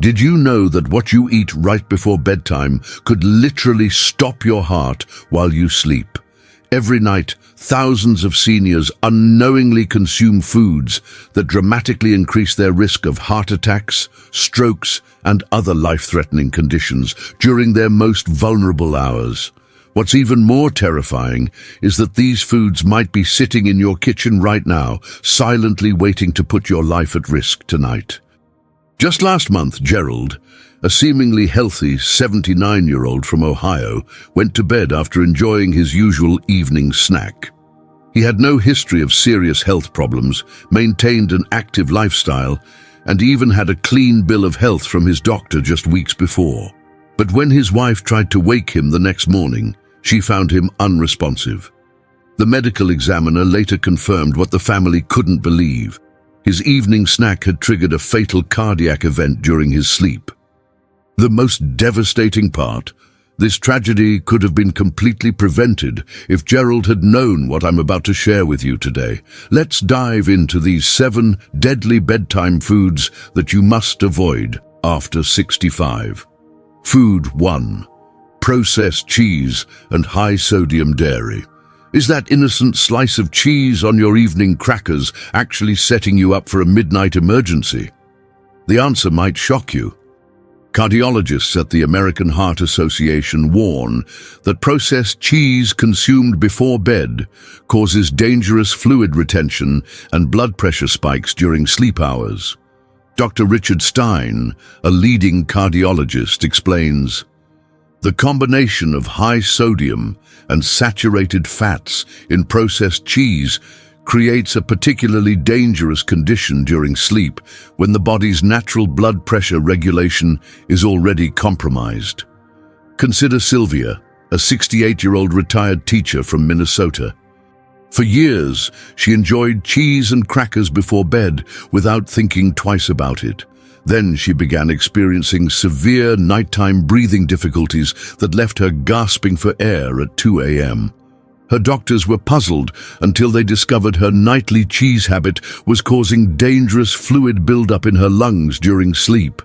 Did you know that what you eat right before bedtime could literally stop your heart while you sleep? Every night, thousands of seniors unknowingly consume foods that dramatically increase their risk of heart attacks, strokes, and other life-threatening conditions during their most vulnerable hours. What's even more terrifying is that these foods might be sitting in your kitchen right now, silently waiting to put your life at risk tonight. Just last month, Gerald, a seemingly healthy 79-year-old from Ohio, went to bed after enjoying his usual evening snack. He had no history of serious health problems, maintained an active lifestyle, and even had a clean bill of health from his doctor just weeks before. But when his wife tried to wake him the next morning, she found him unresponsive. The medical examiner later confirmed what the family couldn't believe. His evening snack had triggered a fatal cardiac event during his sleep. The most devastating part, this tragedy could have been completely prevented if Gerald had known what I'm about to share with you today. Let's dive into these 7 deadly bedtime foods that you must avoid after 65. Food 1. Processed cheese and high-sodium dairy. Is that innocent slice of cheese on your evening crackers actually setting you up for a midnight emergency? The answer might shock you. Cardiologists at the American Heart Association warn that processed cheese consumed before bed causes dangerous fluid retention and blood pressure spikes during sleep hours. Dr. Richard Stein, a leading cardiologist, explains, "The combination of high sodium and saturated fats in processed cheese creates a particularly dangerous condition during sleep when the body's natural blood pressure regulation is already compromised." Consider Sylvia, a 68-year-old retired teacher from Minnesota. For years, she enjoyed cheese and crackers before bed without thinking twice about it. Then she began experiencing severe nighttime breathing difficulties that left her gasping for air at 2 a.m. Her doctors were puzzled until they discovered her nightly cheese habit was causing dangerous fluid buildup in her lungs during sleep.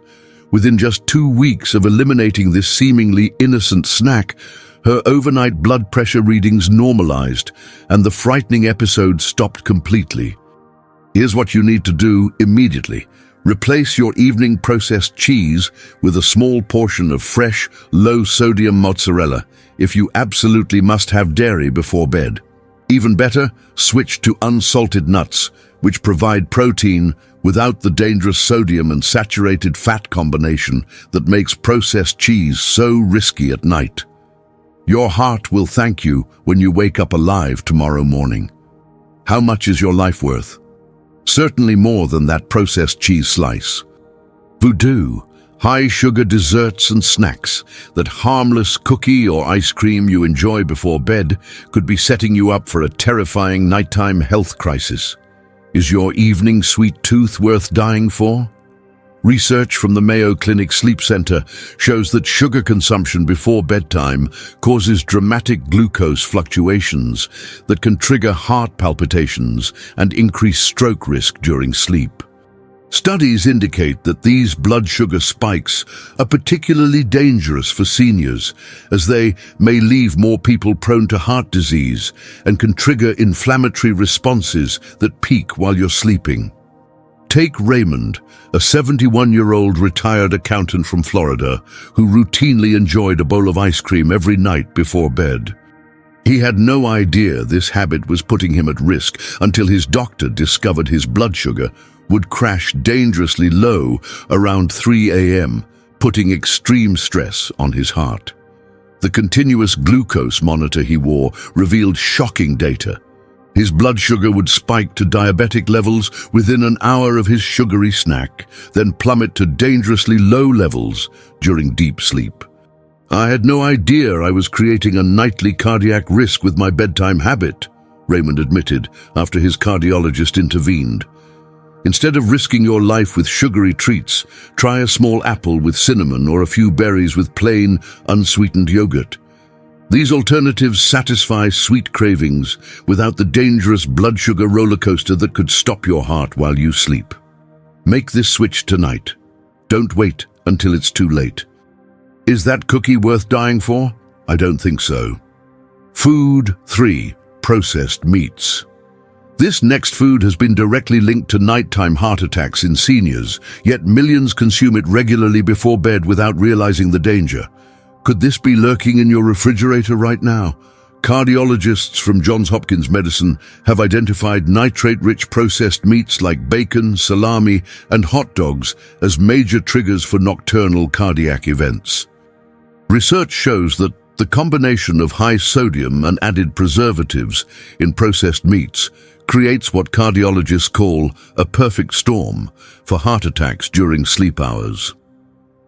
Within just 2 weeks of eliminating this seemingly innocent snack, her overnight blood pressure readings normalized and the frightening episode stopped completely. Here's what you need to do immediately. Replace your evening processed cheese with a small portion of fresh, low-sodium mozzarella if you absolutely must have dairy before bed. Even better, switch to unsalted nuts, which provide protein without the dangerous sodium and saturated fat combination that makes processed cheese so risky at night. Your heart will thank you when you wake up alive tomorrow morning. How much is your life worth? Certainly more than that processed cheese slice. Voodoo, high-sugar desserts and snacks, that harmless cookie or ice cream you enjoy before bed could be setting you up for a terrifying nighttime health crisis. Is your evening sweet tooth worth dying for? Research from the Mayo Clinic Sleep Center shows that sugar consumption before bedtime causes dramatic glucose fluctuations that can trigger heart palpitations and increase stroke risk during sleep. Studies indicate that these blood sugar spikes are particularly dangerous for seniors, as they may leave more people prone to heart disease and can trigger inflammatory responses that peak while you're sleeping. Take Raymond, a 71-year-old retired accountant from Florida who routinely enjoyed a bowl of ice cream every night before bed. He had no idea this habit was putting him at risk until his doctor discovered his blood sugar would crash dangerously low around 3 a.m., putting extreme stress on his heart. The continuous glucose monitor he wore revealed shocking data. His blood sugar would spike to diabetic levels within an hour of his sugary snack, then plummet to dangerously low levels during deep sleep. "I had no idea I was creating a nightly cardiac risk with my bedtime habit," Raymond admitted after his cardiologist intervened. "Instead of risking your life with sugary treats, try a small apple with cinnamon or a few berries with plain, unsweetened yogurt. These alternatives satisfy sweet cravings without the dangerous blood sugar roller coaster that could stop your heart while you sleep. Make this switch tonight. Don't wait until it's too late. Is that cookie worth dying for? I don't think so. Food 3. Processed meats. This next food has been directly linked to nighttime heart attacks in seniors, yet millions consume it regularly before bed without realizing the danger. Could this be lurking in your refrigerator right now? Cardiologists from Johns Hopkins Medicine have identified nitrate-rich processed meats like bacon, salami, and hot dogs as major triggers for nocturnal cardiac events. Research shows that the combination of high sodium and added preservatives in processed meats creates what cardiologists call a perfect storm for heart attacks during sleep hours.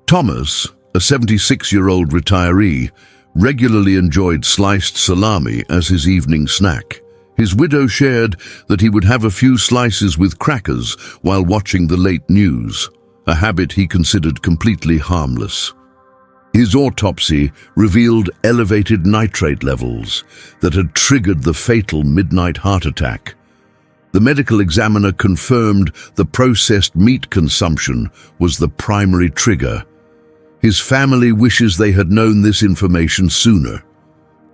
Thomas, a 76-year-old retiree, regularly enjoyed sliced salami as his evening snack. His widow shared that he would have a few slices with crackers while watching the late news, a habit he considered completely harmless. His autopsy revealed elevated nitrate levels that had triggered the fatal midnight heart attack. The medical examiner confirmed the processed meat consumption was the primary trigger. His family wishes they had known this information sooner.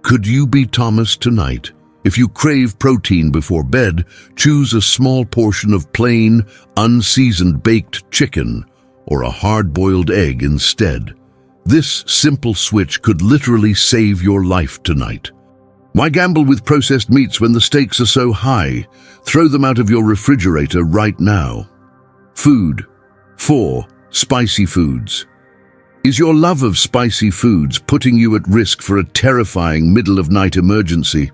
Could you be Thomas tonight? If you crave protein before bed, choose a small portion of plain, unseasoned baked chicken or a hard-boiled egg instead. This simple switch could literally save your life tonight. Why gamble with processed meats when the stakes are so high? Throw them out of your refrigerator right now. Food 4. Spicy foods. Is your love of spicy foods putting you at risk for a terrifying middle-of-night emergency?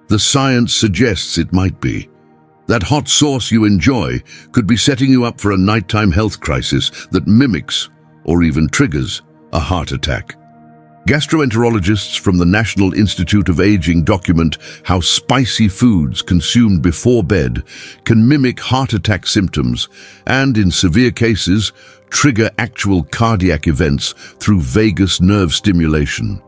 The science suggests it might be. That hot sauce you enjoy could be setting you up for a nighttime health crisis that mimics, or even triggers, a heart attack. Gastroenterologists from the National Institute of Aging document how spicy foods consumed before bed can mimic heart attack symptoms and, in severe cases, trigger actual cardiac events through vagus nerve stimulation.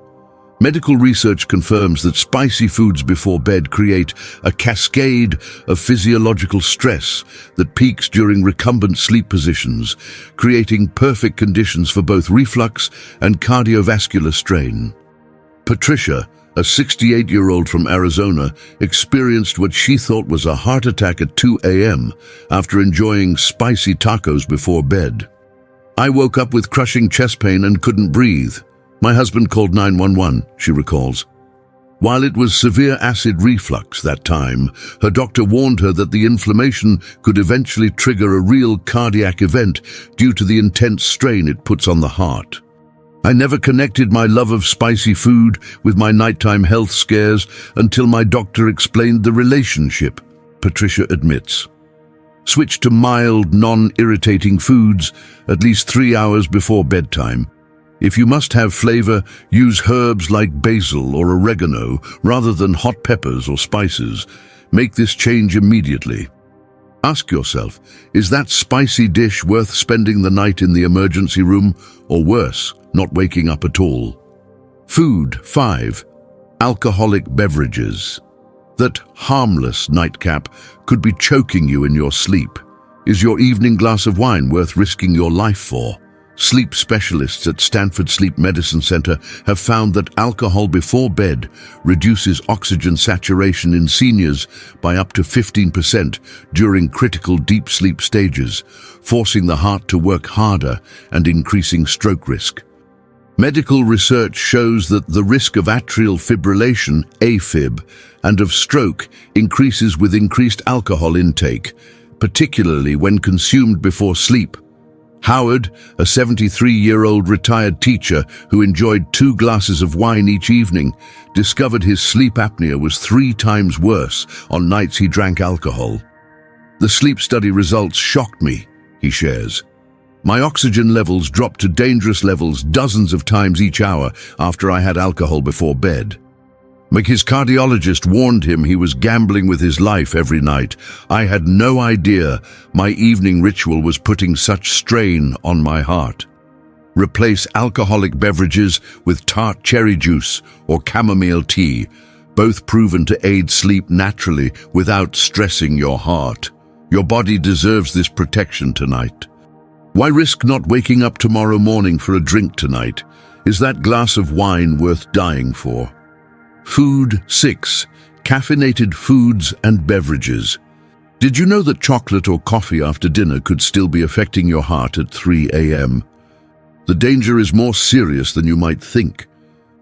Medical research confirms that spicy foods before bed create a cascade of physiological stress that peaks during recumbent sleep positions, creating perfect conditions for both reflux and cardiovascular strain. Patricia, a 68-year-old from Arizona, experienced what she thought was a heart attack at 2 a.m. after enjoying spicy tacos before bed. I woke up with crushing chest pain and couldn't breathe. My husband called 911, she recalls. While it was severe acid reflux that time, her doctor warned her that the inflammation could eventually trigger a real cardiac event due to the intense strain it puts on the heart. I never connected my love of spicy food with my nighttime health scares until my doctor explained the relationship, Patricia admits. Switch to mild, non-irritating foods at least 3 hours before bedtime. If you must have flavor, use herbs like basil or oregano rather than hot peppers or spices. Make this change immediately. Ask yourself, is that spicy dish worth spending the night in the emergency room, or worse, not waking up at all? Food 5. Alcoholic beverages. That harmless nightcap could be choking you in your sleep. Is your evening glass of wine worth risking your life for? Sleep specialists at Stanford Sleep Medicine Center have found that alcohol before bed reduces oxygen saturation in seniors by up to 15% during critical deep sleep stages, forcing the heart to work harder and increasing stroke risk. Medical research shows that the risk of atrial fibrillation, AFib, and of stroke increases with increased alcohol intake, particularly when consumed before sleep. Howard, a 73-year-old retired teacher who enjoyed 2 glasses of wine each evening, discovered his sleep apnea was 3 times worse on nights he drank alcohol. The sleep study results shocked me, he shares. My oxygen levels dropped to dangerous levels dozens of times each hour after I had alcohol before bed. His cardiologist warned him he was gambling with his life every night. I had no idea my evening ritual was putting such strain on my heart. Replace alcoholic beverages with tart cherry juice or chamomile tea, both proven to aid sleep naturally without stressing your heart. Your body deserves this protection tonight. Why risk not waking up tomorrow morning for a drink tonight? Is that glass of wine worth dying for? Food 6. Caffeinated foods and beverages. Did you know that chocolate or coffee after dinner could still be affecting your heart at 3 a.m.? The danger is more serious than you might think.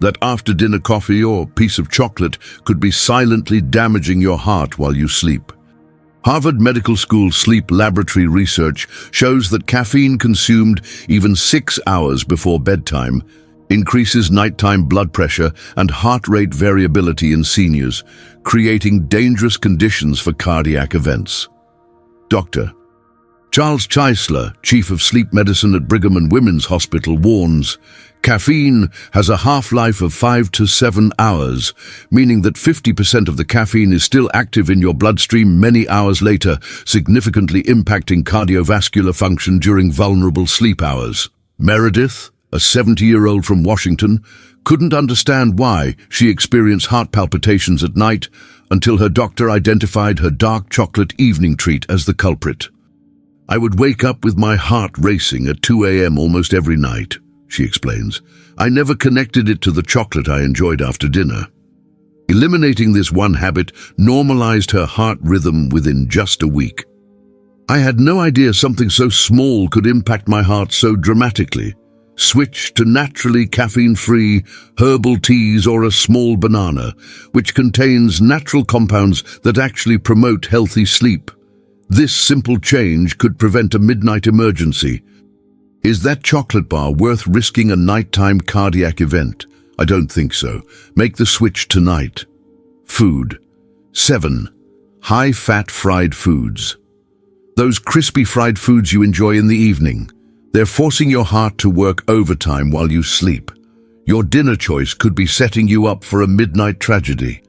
That after-dinner coffee or piece of chocolate could be silently damaging your heart while you sleep. Harvard Medical School sleep laboratory research shows that caffeine consumed even 6 hours before bedtime increases nighttime blood pressure and heart rate variability in seniors, creating dangerous conditions for cardiac events. Dr. Charles Cheisler, Chief of Sleep Medicine at Brigham and Women's Hospital, warns, caffeine has a half-life of 5 to 7 hours, meaning that 50% of the caffeine is still active in your bloodstream many hours later, significantly impacting cardiovascular function during vulnerable sleep hours. Meredith, a 70-year-old from Washington, couldn't understand why she experienced heart palpitations at night until her doctor identified her dark chocolate evening treat as the culprit. I would wake up with my heart racing at 2 a.m. almost every night, she explains. I never connected it to the chocolate I enjoyed after dinner. Eliminating this one habit normalized her heart rhythm within just a week. I had no idea something so small could impact my heart so dramatically. Switch to naturally caffeine-free herbal teas or a small banana, which contains natural compounds that actually promote healthy sleep. This simple change could prevent a midnight emergency. Is that chocolate bar worth risking a nighttime cardiac event? I don't think so. Make the switch tonight. Food 7. High-fat fried foods. Those crispy fried foods you enjoy in the evening. They're forcing your heart to work overtime while you sleep. Your dinner choice could be setting you up for a midnight tragedy.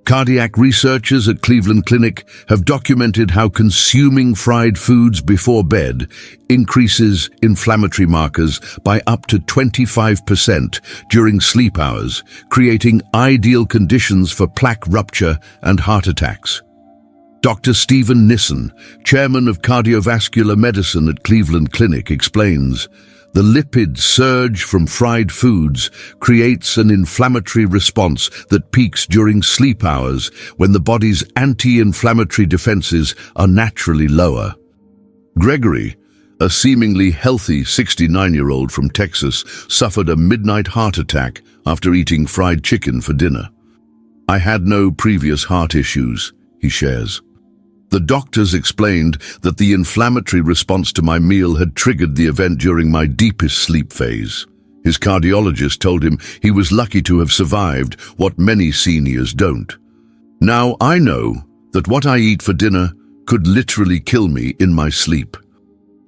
Cardiac researchers at Cleveland Clinic have documented how consuming fried foods before bed increases inflammatory markers by up to 25% during sleep hours, creating ideal conditions for plaque rupture and heart attacks. Dr. Stephen Nissen, chairman of cardiovascular medicine at Cleveland Clinic, explains, the lipid surge from fried foods creates an inflammatory response that peaks during sleep hours when the body's anti-inflammatory defenses are naturally lower. Gregory, a seemingly healthy 69-year-old from Texas, suffered a midnight heart attack after eating fried chicken for dinner. I had no previous heart issues, he shares. The doctors explained that the inflammatory response to my meal had triggered the event during my deepest sleep phase. His cardiologist told him he was lucky to have survived what many seniors don't. Now I know that what I eat for dinner could literally kill me in my sleep.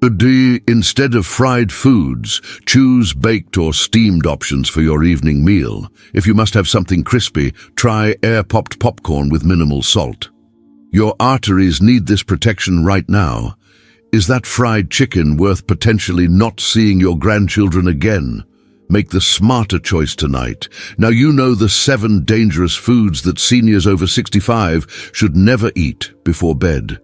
Instead of fried foods, choose baked or steamed options for your evening meal. If you must have something crispy, try air-popped popcorn with minimal salt. Your arteries need this protection right now. Is that fried chicken worth potentially not seeing your grandchildren again? Make the smarter choice tonight. Now you know the 7 dangerous foods that seniors over 65 should never eat before bed.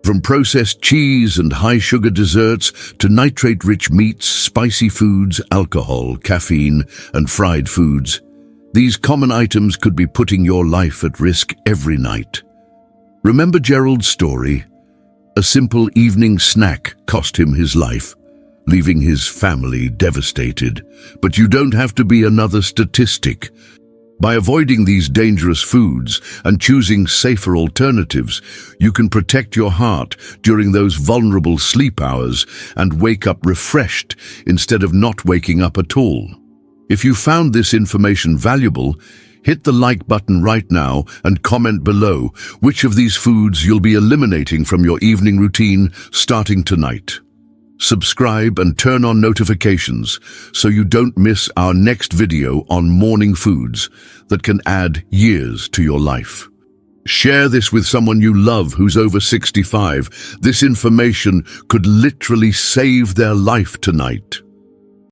From processed cheese and high-sugar desserts to nitrate-rich meats, spicy foods, alcohol, caffeine, and fried foods, these common items could be putting your life at risk every night. Remember Gerald's story? A simple evening snack cost him his life, leaving his family devastated. But you don't have to be another statistic. By avoiding these dangerous foods and choosing safer alternatives, you can protect your heart during those vulnerable sleep hours and wake up refreshed instead of not waking up at all. If you found this information valuable, hit the like button right now and comment below which of these foods you'll be eliminating from your evening routine starting tonight. Subscribe and turn on notifications so you don't miss our next video on morning foods that can add years to your life. Share this with someone you love who's over 65. This information could literally save their life tonight.